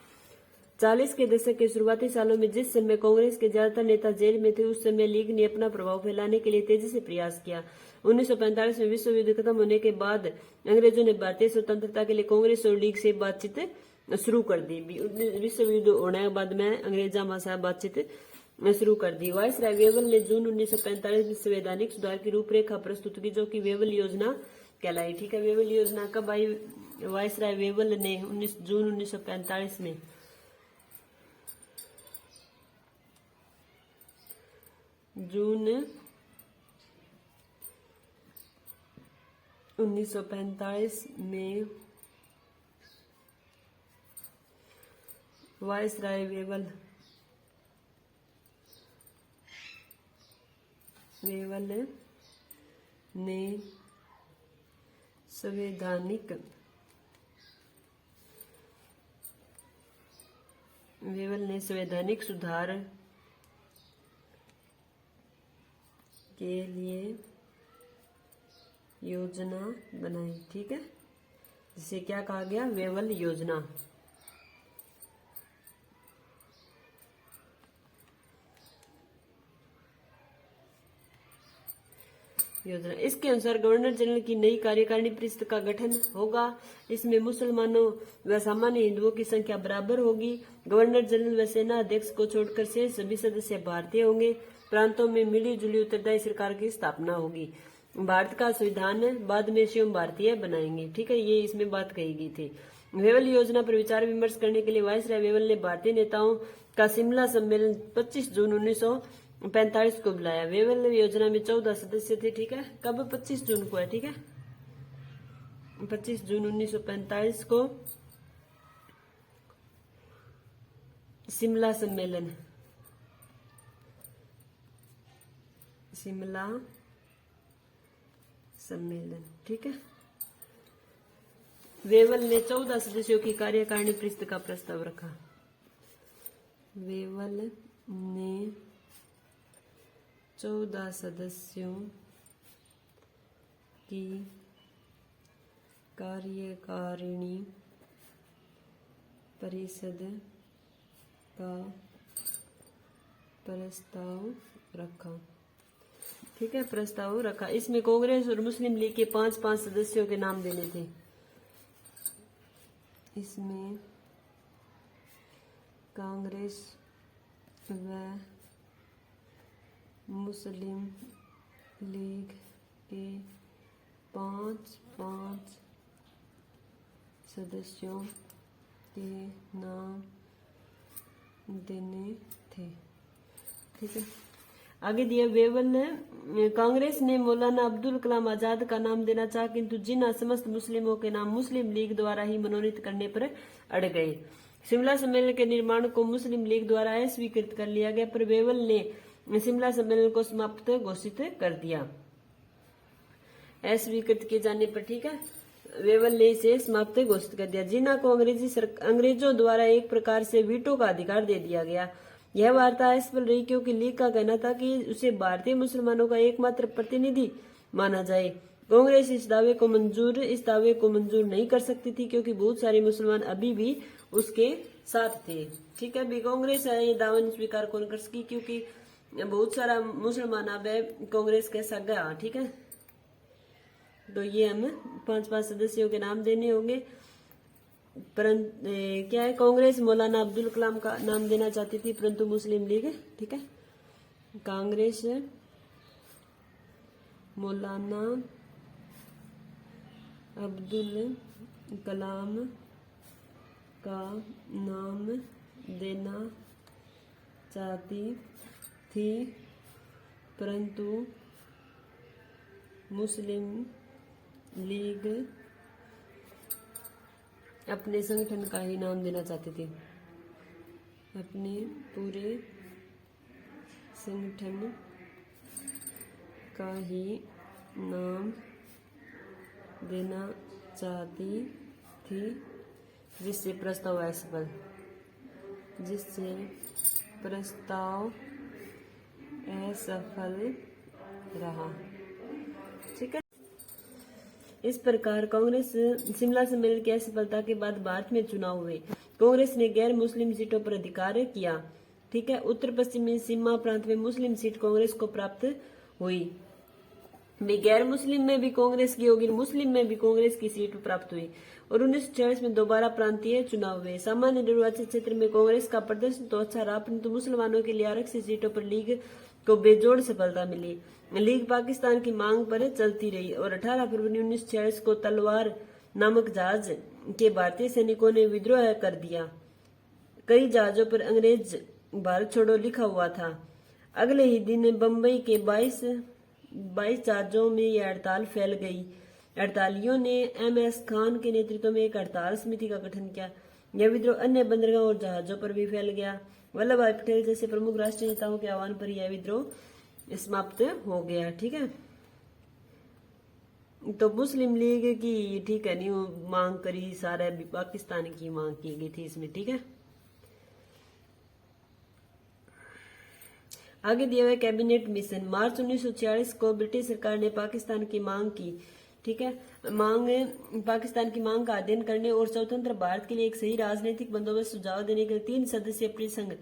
Speaker 1: 40 के दशक के शुरुआती सालों में जिस समय कांग्रेस के ज्यादातर नेता जेल में थे, उस समय लीग ने अपना प्रभाव फैलाने के लिए तेजी से प्रयास किया। 1945 में विश्व युद्ध खत्म होने के बाद अंग्रेजों ने भारतीय स्वतंत्रता के लिए कांग्रेस और लीग से बातचीत शुरू कर दी। विश्व युद्ध होने के बाद में अंग्रेजा मासा बातचीत शुरू कर दी। वायसराय वेवल ने जून 1945 में संवैधानिक सुधार की रूपरेखा प्रस्तुत की, जो कि वेवल योजना कहलाई। ठीक है, वेवल योजना कब आई? वायसराय वेवल ने जून 1945 में। जून 1945 में वायसराय वेवल ने संवैधानिक सुधार के लिए योजना बनाई। ठीक है, जिसे क्या कहा गया? वेवल योजना। इसके अनुसार गवर्नर जनरल की नई कार्यकारिणी परिषद का गठन होगा। इसमें मुसलमानों व सामान्य हिंदुओं की संख्या बराबर होगी। गवर्नर जनरल व सेना अध्यक्ष को छोड़कर से सभी सदस्य भारतीय होंगे। प्रांतों में मिली जुली उत्तरदायी सरकार की स्थापना होगी। भारत का संविधान बाद में स्वयं भारतीय बनाएंगे। ठीक है, ये इसमें बात कही गई थी। वेवल योजना पर विचार विमर्श करने के लिए वायसराय वेवल ने भारतीय नेताओं का शिमला सम्मेलन 25 जून 1945 को बुलाया। वेवल योजना में 14 सदस्य थे, ठीक है। कब? 25 जून को है, ठीक है। 25 जून 1945 को शिमला सम्मेलन, शिमला सम्मेलन, ठीक है। वेवल ने 14 सदस्यों की कार्यकारिणी परिषद का प्रस्ताव रखा। वेवल ने 14 सदस्यों की कार्यकारिणी परिषद का प्रस्ताव रखा, ठीक है। प्रस्ताव रखा। इसमें कांग्रेस और मुस्लिम लीग के 5-5 सदस्यों के नाम देने थे। इसमें कांग्रेस व मुस्लिम लीग के 5-5 सदस्यों के नाम देने थे, ठीक है। आगे दिया, वेवल ने कांग्रेस ने मौलाना अब्दुल कलाम आजाद का नाम देना चाहा, किंतु जिन्ना समस्त मुस्लिमों के नाम मुस्लिम लीग द्वारा ही मनोनीत करने पर अड़ गए। शिमला सम्मेलन के निर्माण को मुस्लिम लीग द्वारा अस्वीकृत कर लिया गया, पर वेवल ने शिमला सम्मेलन को समाप्त घोषित कर दिया। अस्वीकृत किए जाने पर, ठीक है, वेवल ने इसे समाप्त घोषित कर दिया। जिन्ना को अंग्रेजों द्वारा एक प्रकार से वीटो का अधिकार दे दिया गया। यह वार्ता असफल रही, क्योंकि लीग का कहना था कि उसे भारतीय मुसलमानों का एकमात्र प्रतिनिधि माना जाए। कांग्रेस इस दावे को मंजूर नहीं कर सकती थी, क्योंकि बहुत सारे मुसलमान अभी भी उसके साथ थे, ठीक है। भी कांग्रेस ये दावा स्वीकार कौन कर सकी, क्योंकि बहुत सारा मुसलमान अब कांग्रेस के साथ गया, ठीक है। तो ये हम 5-5 सदस्यों के नाम देने होंगे। परंतु क्या है, कांग्रेस मौलाना अब्दुल कलाम का नाम देना चाहती थी, परंतु मुस्लिम लीग, ठीक है, कांग्रेस मौलाना अब्दुल कलाम का नाम देना चाहती थी, परंतु मुस्लिम लीग अपने संगठन का ही नाम देना चाहती थी, अपने पूरे संगठन का ही नाम देना चाहती थी, जिससे प्रस्ताव असफल रहा, ठीक है। इस प्रकार कांग्रेस शिमला सम्मेलन की असफलता के बाद भारत में चुनाव हुए। कांग्रेस ने गैर मुस्लिम सीटों पर अधिकार किया, ठीक है। उत्तर पश्चिमी सीमा प्रांत में मुस्लिम सीट कांग्रेस को प्राप्त हुई। गैर मुस्लिम में भी कांग्रेस की होगी, मुस्लिम में भी कांग्रेस की सीट प्राप्त हुई। और 1946 में दोबारा प्रांतीय चुनाव हुए। सामान्य निर्वाचन क्षेत्र में कांग्रेस का प्रदर्शन तो अच्छा रहा, परंतु मुसलमानों के लिए आरक्षित सीटों पर लीग को बेजोड़ सफलता मिली। लीग पाकिस्तान की मांग पर चलती रही और 18 फरवरी 1946 को तलवार नामक जहाज के भारतीय सैनिकों ने विद्रोह कर दिया। कई जहाजों पर अंग्रेज भारत छोड़ो लिखा हुआ था। अगले ही दिन बंबई के 22 जहाजों में यह हड़ताल फैल गई। हड़तालियों ने MS खान के नेतृत्व में एक हड़ताल समिति का गठन किया। यह विद्रोह अन्य बंदरगाहों और जहाजों पर भी फैल गया। वल्लभ भाई पटेल जैसे प्रमुख राष्ट्रीय नेताओं के आह्वान पर यह विद्रोह समाप्त हो गया, ठीक है। तो मुस्लिम लीग की, ठीक है, नहीं मांग करी, सारे पाकिस्तान की मांग की गई थी इसमें, ठीक है। आगे दिया हुआ कैबिनेट मिशन। मार्च 1946 को ब्रिटिश सरकार ने पाकिस्तान की मांग की, ठीक है। पाकिस्तान की मांग का अध्ययन करने और स्वतंत्र भारत के लिए एक सही राजनीतिक बंदोबस्त सुझाव देने के लिए 3 सदस्यीय परिसंघ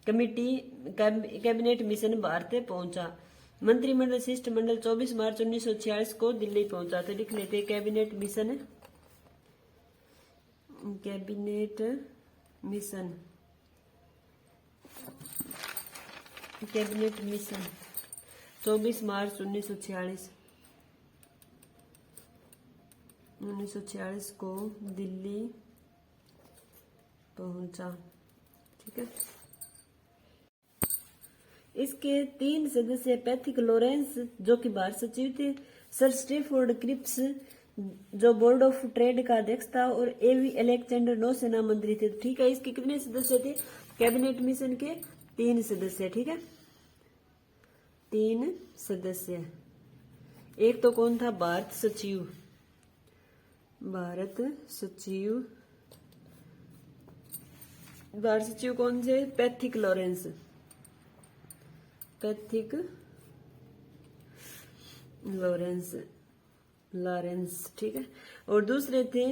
Speaker 1: कमेटी कैबिनेट मिशन भारत पहुंचा। मंत्रिमंडल शिष्टमंडल 24 मार्च 1946 को दिल्ली पहुंचा। तो लिख लेते कैबिनेट मिशन। कैबिनेट मिशन 24 मार्च 1946 को दिल्ली पहुंचा। ठीक है, इसके 3 सदस्य पैथिक लॉरेंस जो कि भारत सचिव थे, सर स्टेफोर्ड क्रिप्स जो बोर्ड ऑफ ट्रेड का अध्यक्ष था, और एवी अलेक्जेंडर नौसेना मंत्री थे। ठीक है, इसके कितने सदस्य थे कैबिनेट मिशन के? 3 सदस्य। ठीक है, 3 सदस्य। एक तो कौन था? भारत सचिव। भारत सचिव कौन से? Pethick Lawrence. Pethick Lawrence. ठीक है, और दूसरे थे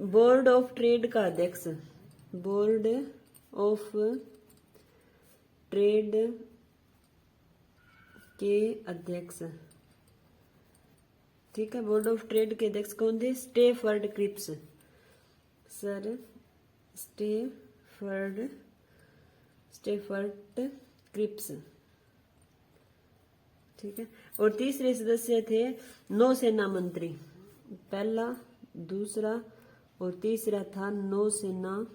Speaker 1: बोर्ड ऑफ ट्रेड का अध्यक्ष। बोर्ड ऑफ ट्रेड के अध्यक्ष। ठीक है, बोर्ड ऑफ ट्रेड के अध्यक्ष कौन थे? Stafford Cripps. Sir Stafford Cripps. ठीक है, और तीसरे सदस्य थे नौसेना मंत्री। पहला, दूसरा और तीसरा था नौसेना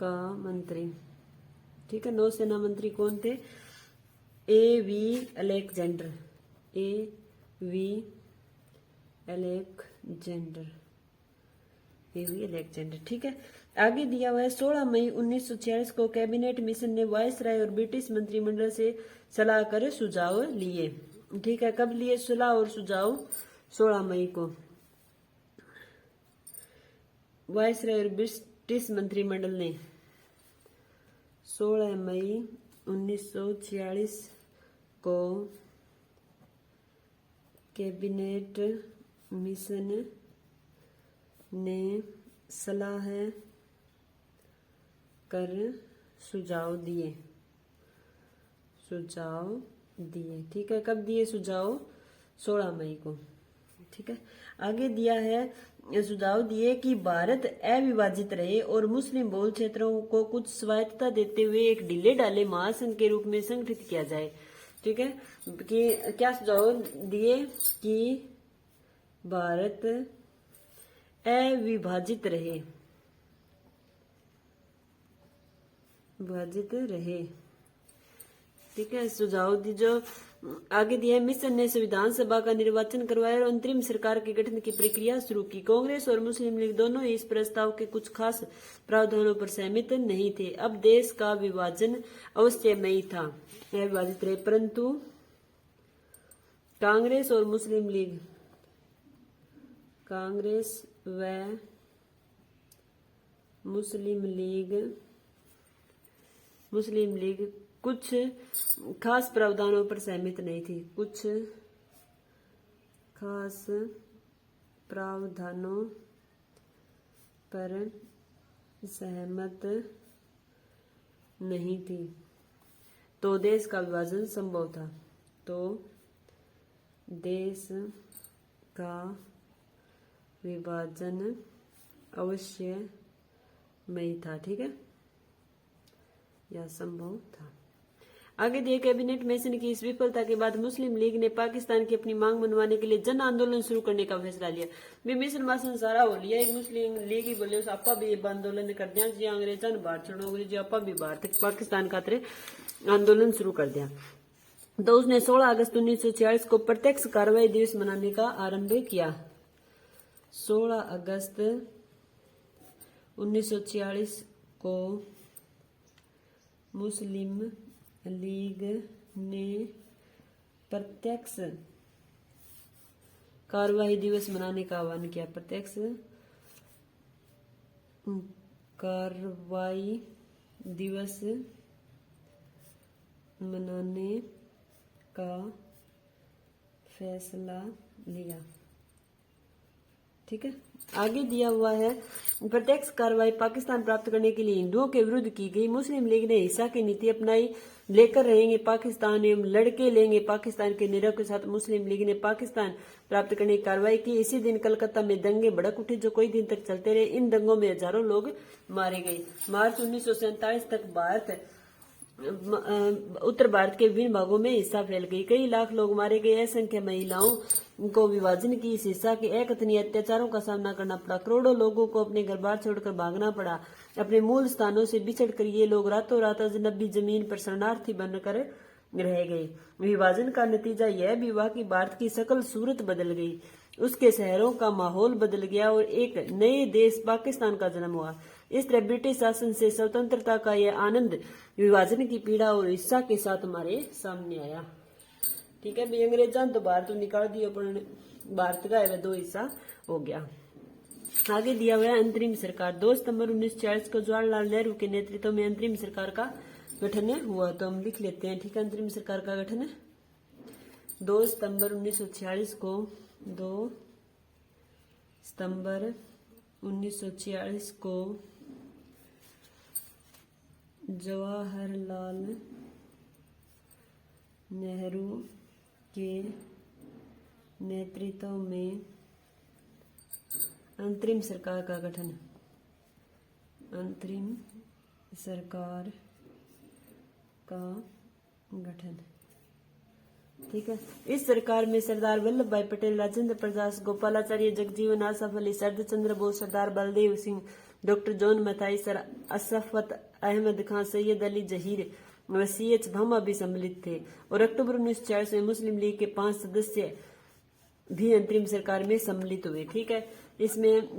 Speaker 1: का मंत्री। ठीक है, नौसेना मंत्री कौन थे? एवी अलेक्जेंडर। ठीक है, आगे दिया हुआ है 16 मई 1946 को कैबिनेट मिशन ने वायसराय और ब्रिटिश मंत्रिमंडल से सलाह कर सुझाव लिए। ठीक है, कब लिए सलाह और सुझाव? 16 मई को वायसराय और ब्रिटिश मंत्रिमंडल ने 16 मई 1946 को कैबिनेट मिशन ने सलाह कर सुझाव दिए। ठीक है, कब दिए सुझाव? 16 मई को। ठीक है, आगे दिया है सुझाव दिए कि भारत अविभाजित रहे और मुस्लिम बहुल क्षेत्रों को कुछ स्वायत्तता देते हुए एक ढीले ढाले महासंघ के रूप में संगठित किया जाए। ठीक है, कि क्या सुझाव दिए? कि भारत अविभाजित रहे। ठीक है, सुझाव दी जो आगे दिया है। मिशन ने संविधान सभा का निर्वाचन करवाया और अंतरिम सरकार के गठन की प्रक्रिया शुरू की। कांग्रेस और मुस्लिम लीग दोनों ही इस प्रस्ताव के कुछ खास प्रावधानों पर सहमत नहीं थे। अब देश का विभाजन अवश्यमयी था, अविभाजित रहे, परंतु कांग्रेस व मुस्लिम लीग कुछ खास प्रावधानों पर सहमत नहीं थी। कुछ खास प्रावधानों पर सहमत नहीं थी, तो देश का विभाजन संभव था। तो देश का विभाजन अवश्यमयी था। ठीक है, यह संभव था। आगे दिए कैबिनेट मिशन की इस विफलता के बाद मुस्लिम लीग ने पाकिस्तान की अपनी मांग मनवाने के लिए जन आंदोलन शुरू करने का फैसला लिया। भी मिशन मासन सारा हो लिया, एक मुस्लिम लीग ही बोले आपा भी आंदोलन कर दिया जी, अंग्रेजा ने बाहर छोड़ो जी, आपा भी भारत पाकिस्तान का आंदोलन शुरू कर दिया। तो उसने 16 अगस्त 1946 को प्रत्यक्ष कार्रवाई दिवस मनाने का आरंभ किया। 16 अगस्त 1946 को मुस्लिम लीग ने प्रत्यक्ष कार्रवाई दिवस मनाने का आह्वान किया। प्रत्यक्ष कार्रवाई दिवस मनाने का फैसला लिया। ठीक है, आगे दिया हुआ है प्रत्यक्ष कार्रवाई पाकिस्तान प्राप्त करने के लिए हिंदुओं के विरुद्ध की गई। मुस्लिम लीग ने हिंसा की नीति अपनाई, लेकर रहेंगे पाकिस्तान एवं लड़के लेंगे पाकिस्तान के निरोध के साथ मुस्लिम लीग ने पाकिस्तान प्राप्त करने की कार्रवाई की। इसी दिन कलकत्ता में दंगे भड़क उठे जो कई दिन तक चलते रहे। इन दंगों में हजारों लोग मारे गए। मार्च 1947 तक उत्तर भारत के विभिन्न भागों में हिंसा फैल गई। कई लाख लोग मारे गए। असंख्य महिलाओं को विभाजन की इस हिस्सा के अकथनीय अत्याचारों का सामना करना पड़ा। करोड़ों लोगों को अपने घर बार छोड़कर भागना पड़ा। अपने मूल स्थानों से बिछड़कर ये लोग रातों रात अजनबी जमीन पर शरणार्थी बनकर रह गए। विभाजन का नतीजा यह भी हुआ कि भारत की सकल सूरत बदल गई, उसके शहरों का माहौल बदल गया और एक नए देश पाकिस्तान का जन्म हुआ। इस तरह ब्रिटिश शासन से स्वतंत्रता का यह आनंद विभाजन की पीड़ा और हिस्सा के साथ हमारे सामने आया। ठीक है भाई, अंग्रेजा तो भारत निकाल दिया, पर भारत का है दो हिस्सा हो गया। आगे दिया हुआ है अंतरिम सरकार। 2 सितंबर 1946 को जवाहरलाल नेहरू के नेतृत्व में अंतरिम सरकार का गठन हुआ। तो हम लिख लेते हैं। ठीक है, अंतरिम सरकार का गठन 2 सितंबर 1946 को 2 सितंबर 1946 को जवाहरलाल नेहरू के नेतृत्व में अंतरिम सरकार का गठन, अंतरिम सरकार का गठन। ठीक है, इस सरकार में Sardar Vallabh Bhai Patel, Rajendra Prasad, Gopalacharya, Jagjivan, Asaf Ali, Sharad Chandra Bose, Sardar Baldev Singh, doctor John Mathai, sir Ashraf Ahmad Khan, Syed Ali Zaheer व CH भम्मा भी सम्मिलित थे। और अक्टूबर 1946 में मुस्लिम लीग के 5 सदस्य भी अंतरिम सरकार में सम्मिलित हुए। ठीक है, इसमें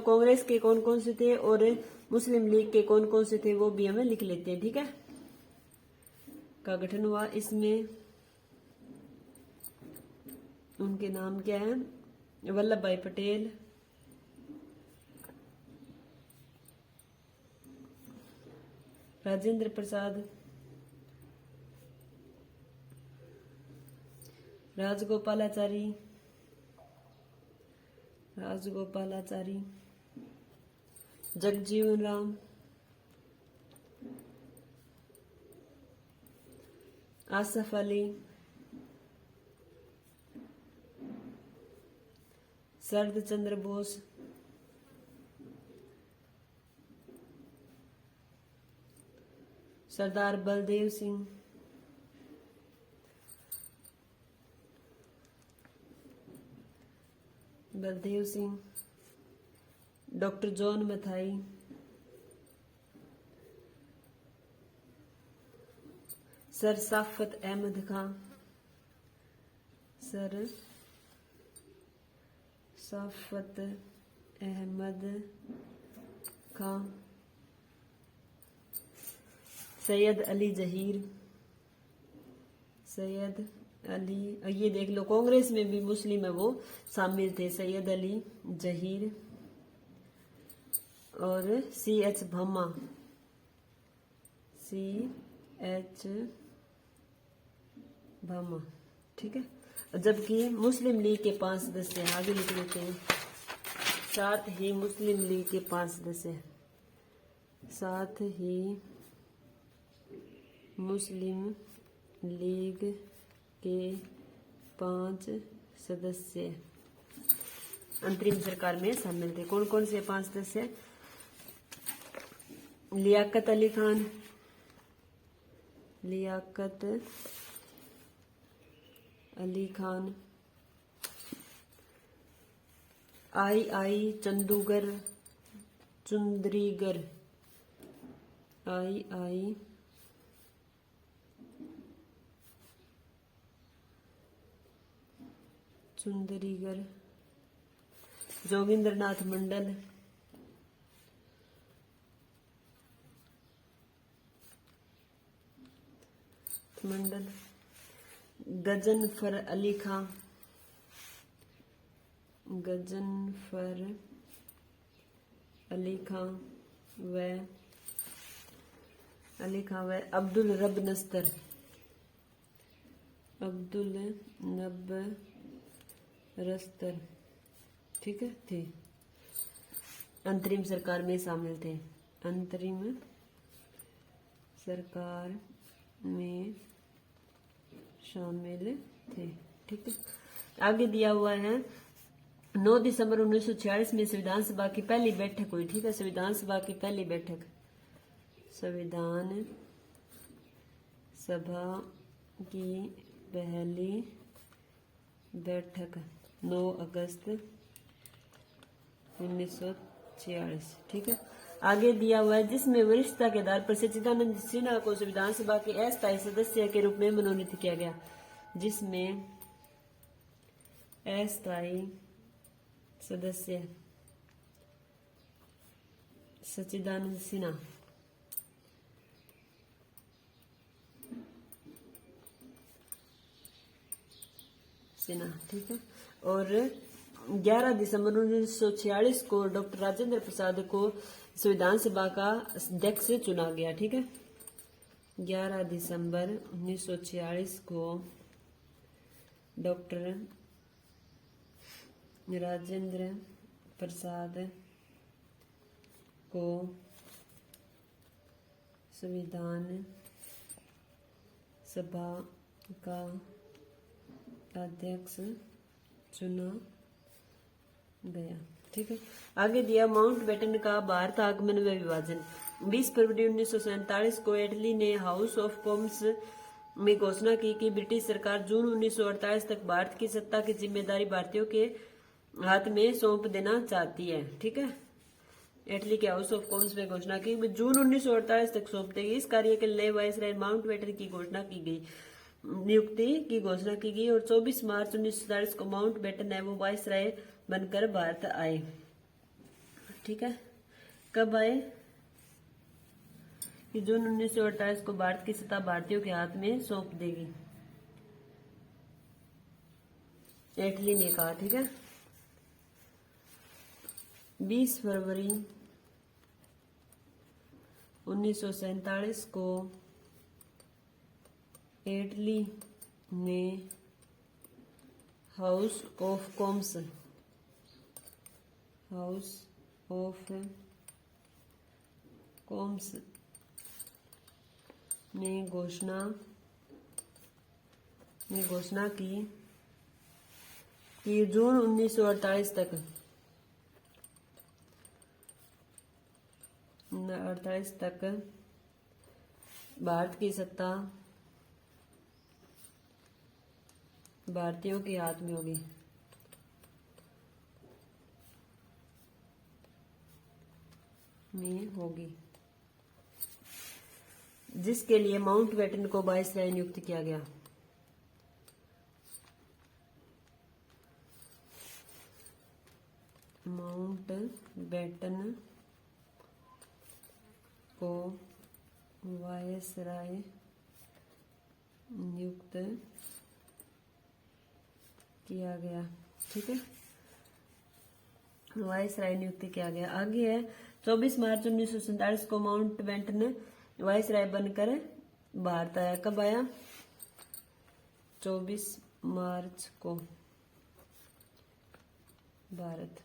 Speaker 1: कांग्रेस के कौन कौन से थे और मुस्लिम लीग के कौन कौन से थे वो भी हमें लिख लेते हैं। ठीक है, का गठन हुआ। इसमें उनके नाम क्या है? Vallabh Bhai Patel, Rajendra Prasad, Rajagopalachari, Jagjivan Ram, Asaf Ali, Sharad Chandra Bose, Sardar Baldev Singh, doctor John Mathai, sir Safat Ahmad Khan, Syed Ali Zaheer, ये देख लो कांग्रेस में भी मुस्लिम है वो शामिल थे, सैयद अली जहीर और CH भम्मा, ठीक है। जबकि मुस्लिम लीग के 5 सदस्य आगे लिख लेते हैं। साथ ही मुस्लिम लीग के 5 सदस्य, साथ ही मुस्लिम लीग के 5 सदस्य अंतरिम सरकार में शामिल थे। कौन कौन से 5 सदस्य? लियाकत अली खान, आई चंदूगर, चुंदरीगर, जोगिंद्रनाथ मंडल, गजनफर अली खां, व अब्दुल रब नस्तर, ठीक है, थे अंतरिम सरकार में शामिल थे। अंतरिम सरकार में शामिल थे। ठीक है, आगे दिया हुआ है 9 दिसंबर 1946 में संविधान सभा की पहली बैठक हुई। ठीक है, संविधान सभा की पहली बैठक, संविधान सभा की पहली बैठक 9 अगस्त 1946। ठीक है, आगे दिया हुआ है जिसमें वरिष्ठता के आधार पर सच्चिदानंद सिन्हा को विधानसभा के अस्थायी सदस्य के रूप में मनोनीत किया गया। जिसमें अस्थायी सदस्य सच्चिदानंद सिन्हा ठीक है। और 11 दिसंबर 1946 को डॉक्टर राजेंद्र प्रसाद को संविधान सभा का अध्यक्ष चुना गया। ठीक है, 11 दिसंबर 1946 को डॉक्टर राजेंद्र प्रसाद को संविधान सभा का अध्यक्ष चुना गया। ठीक है, आगे दिया माउंटबेटन का भारत आगमन व विभाजन। 20 फरवरी 1947 को इटली ने हाउस ऑफ कॉमन्स में घोषणा की कि ब्रिटिश सरकार जून 1948 तक भारत की सत्ता की जिम्मेदारी भारतीयों के हाथ में सौंप देना चाहती है। ठीक है, इटली के हाउस ऑफ कॉमन्स में घोषणा की जून 1948 तक सौंप देगी। इस कार्य के लिए वायसराय माउंटबेटन की घोषणा की गई, नियुक्ति की घोषणा की गई और 24 मार्च 1947 को माउंटबेटन है वो वायसराय बनकर भारत आए। ठीक है, कब आए कि जून 1948 को भारत की सत्ता भारतीयों के हाथ में सौंप देगी, इटली ने कहा। ठीक है, 20 फरवरी 1947 को इटली ने हाउस ऑफ कॉमन्स ने घोषणा की कि जून 1948 तक भारत की सत्ता भारतीयों के हाथ में होगी, जिसके लिए माउंटबेटन को वायसराय नियुक्त किया गया। माउंटबेटन को वायसराय नियुक्त किया गया। ठीक है, वायसराय नियुक्त किया गया। आगे है 24 मार्च 1947 को माउंटबेटन वायसराय बनकर भारत आया। कब आया? 24 मार्च को भारत।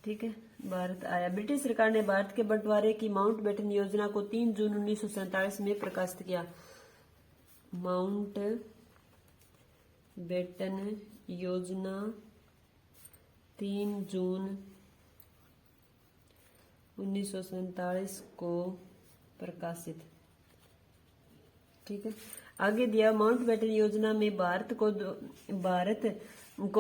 Speaker 1: ठीक है, भारत आया। ब्रिटिश सरकार ने भारत के बंटवारे की माउंटबेटन योजना को 3 जून 1947 में प्रकाशित किया। माउंटबेटन योजना 3 जून 1947 को प्रकाशित। ठीक है, आगे दिया माउंटबेटन योजना में भारत को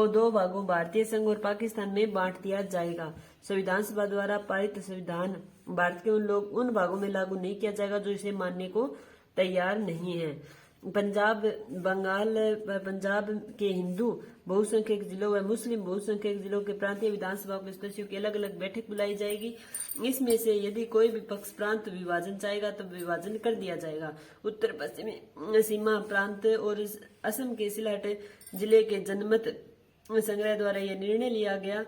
Speaker 1: दो भागों भारतीय संघ और पाकिस्तान में बांट दिया जाएगा। संविधान सभा द्वारा पारित संविधान भारत के उन भागों में लागू नहीं किया जाएगा जो इसे मानने को तैयार नहीं है। पंजाब के हिंदू बहुसंख्यक जिलों व मुस्लिम बहुसंख्यक जिलों के प्रांतीय विधानसभा के सदस्यों की अलग अलग बैठक बुलाई जाएगी। इसमें से यदि कोई भी पक्ष प्रांत विभाजन चाहेगा तो विभाजन कर दिया जाएगा। उत्तर पश्चिमी सीमा प्रांत और असम के सिलहट जिले के जनमत संग्रह द्वारा यह निर्णय लिया गया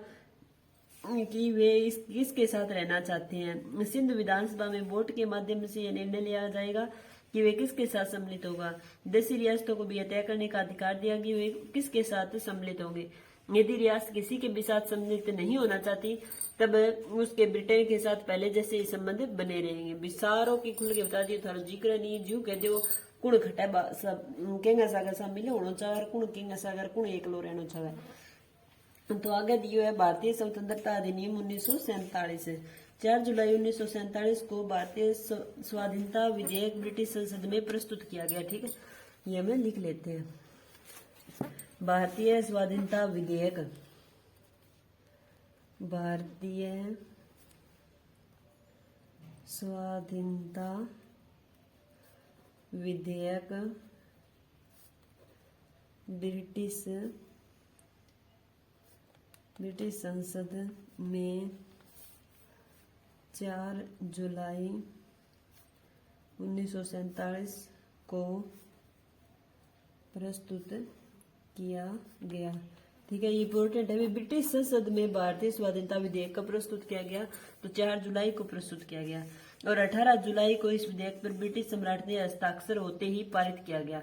Speaker 1: कि वे किसके साथ रहना चाहते हैं। सिंध विधानसभा में वोट के माध्यम से यह निर्णय लिया जाएगा कि वे किसके साथ सम्मिलित होगा। देशी रियासतों को भी यह तय करने का अधिकार दिया कि वे किसके साथ सम्मिलित होंगे। यदि रियासत किसी के भी साथ सम्मिलित नहीं होना चाहती तब उसके ब्रिटेन के साथ पहले जैसे ही संबंध बने रहेंगे। विस्तारों की खुल के बता दिए थारो जिक्र नहीं जू कह दो कुण खटा सब केंगा सागर शामिल होना चाहे कुण केंगा सागर कुण एकलो रहना चाहे। तो आगे दियो है भारतीय स्वतंत्रता अधिनियम 1947। 4 जुलाई 1947 को भारतीय स्वाधीनता विधेयक ब्रिटिश संसद में प्रस्तुत किया गया। ठीक है, ये हमें लिख लेते हैं। भारतीय स्वाधीनता विधेयक, भारतीय स्वाधीनता विधेयक ब्रिटिश संसद में 4 जुलाई 1947 को प्रस्तुत किया गया। ठीक है, ये इम्पोर्टेंट है। ब्रिटिश संसद में भारतीय स्वाधीनता विधेयक कब प्रस्तुत किया गया? तो 4 जुलाई को प्रस्तुत किया गया और 18 जुलाई को इस विधेयक पर ब्रिटिश सम्राट ने हस्ताक्षर होते ही पारित किया गया।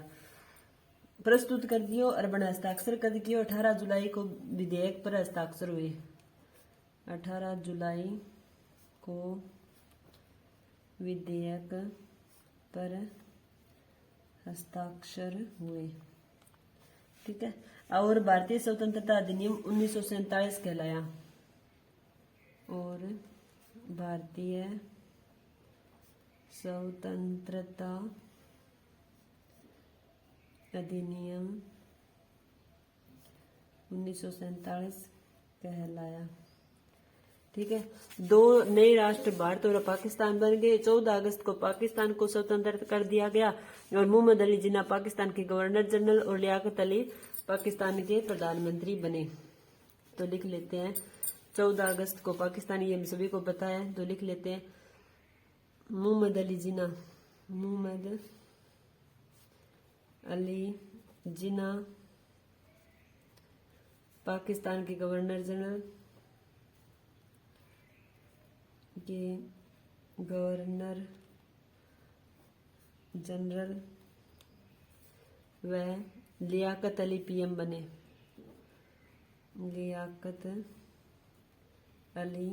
Speaker 1: प्रस्तुत कर दियो और बना हस्ताक्षर कर दियो। 18 जुलाई को विधेयक पर हस्ताक्षर हुए। 18 जुलाई को विधेयक पर हस्ताक्षर हुए। ठीक है, और भारतीय स्वतंत्रता अधिनियम 1947 कहलाया। और भारतीय स्वतंत्रता अधिनियम 1947 कहलाया। ठीक है, 2 नए राष्ट्र भारत और पाकिस्तान बन गए। 14 अगस्त को पाकिस्तान को स्वतंत्र कर दिया गया और मोहम्मद अली जिन्ना पाकिस्तान के गवर्नर जनरल और लियाकत अली पाकिस्तान के प्रधानमंत्री बने। तो लिख लेते हैं 14 अगस्त को पाकिस्तान, ये हम सभी को पता है, तो लिख लेते हैं मोहम्मद अली जिन्ना पाकिस्तान के गवर्नर जनरल व लियाकत अली पीएम बने। लियाकत अली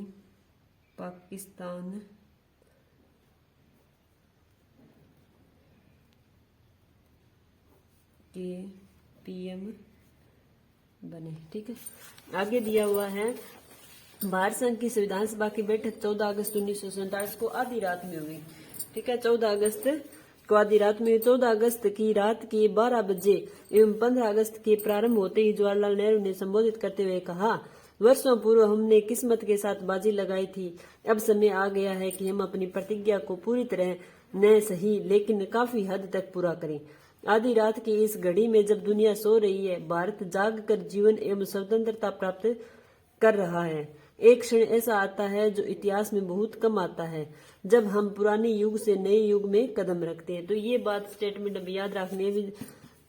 Speaker 1: पाकिस्तान के पीएम बने। ठीक है, आगे दिया हुआ है भारत संघ की संविधान सभा की बैठक 14 अगस्त 1947 को आधी रात में हुई। ठीक है, 14 अगस्त को आधी रात में। 14 अगस्त की रात के 12 बजे एवं 15 अगस्त के प्रारंभ होते ही जवाहरलाल नेहरू ने संबोधित करते हुए कहा, वर्षों पूर्व हमने किस्मत के साथ बाजी लगाई थी। अब समय आ गया है कि हम अपनी प्रतिज्ञा को पूरी तरह न सही लेकिन काफी हद तक पूरा करें। आधी रात की इस घड़ी में जब दुनिया सो रही है, भारत जाग कर जीवन एवं स्वतंत्रता प्राप्त कर रहा है। एक क्षण ऐसा आता है जो इतिहास में बहुत कम आता है, जब हम पुराने युग से नए युग में कदम रखते हैं। तो ये बात स्टेटमेंट में याद रखनी है,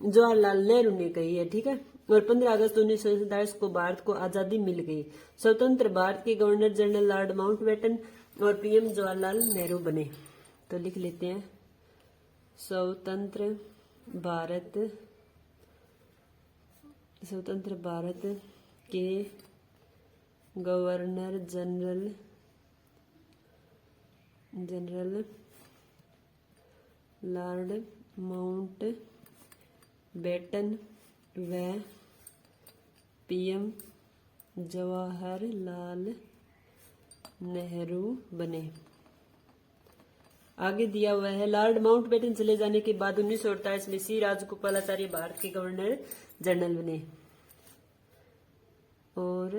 Speaker 1: जवाहरलाल नेहरू ने कही है। ठीक है, और 15 अगस्त 1947 को भारत को आजादी मिल गई। स्वतंत्र भारत के गवर्नर जनरल लॉर्ड माउंटबेटन और पीएम जवाहरलाल नेहरू बने। तो लिख लेते हैं स्वतंत्र भारत के गवर्नर जनरल लॉर्ड माउंटबेटन व पीएम जवाहरलाल नेहरू बने। आगे दिया हुआ है लॉर्ड माउंटबेटन चले जाने के बाद 1948 में सी राजगोपालाचारी भारत के गवर्नर जनरल बने। और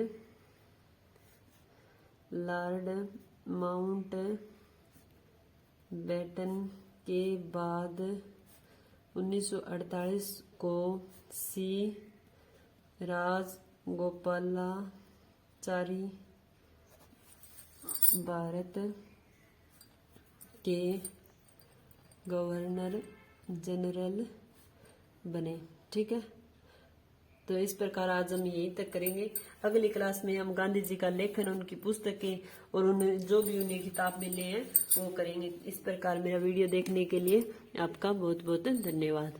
Speaker 1: लॉर्ड माउंटबेटन के बाद 1948 को सी राजगोपालाचारी भारत के गवर्नर जनरल बने। ठीक है, तो इस प्रकार आज हम यही तक करेंगे। अगली क्लास में हम गांधी जी का लेखन, उनकी पुस्तकें और उन्हें जो भी उन्हें किताब मिले हैं वो करेंगे। इस प्रकार मेरा वीडियो देखने के लिए आपका बहुत बहुत धन्यवाद।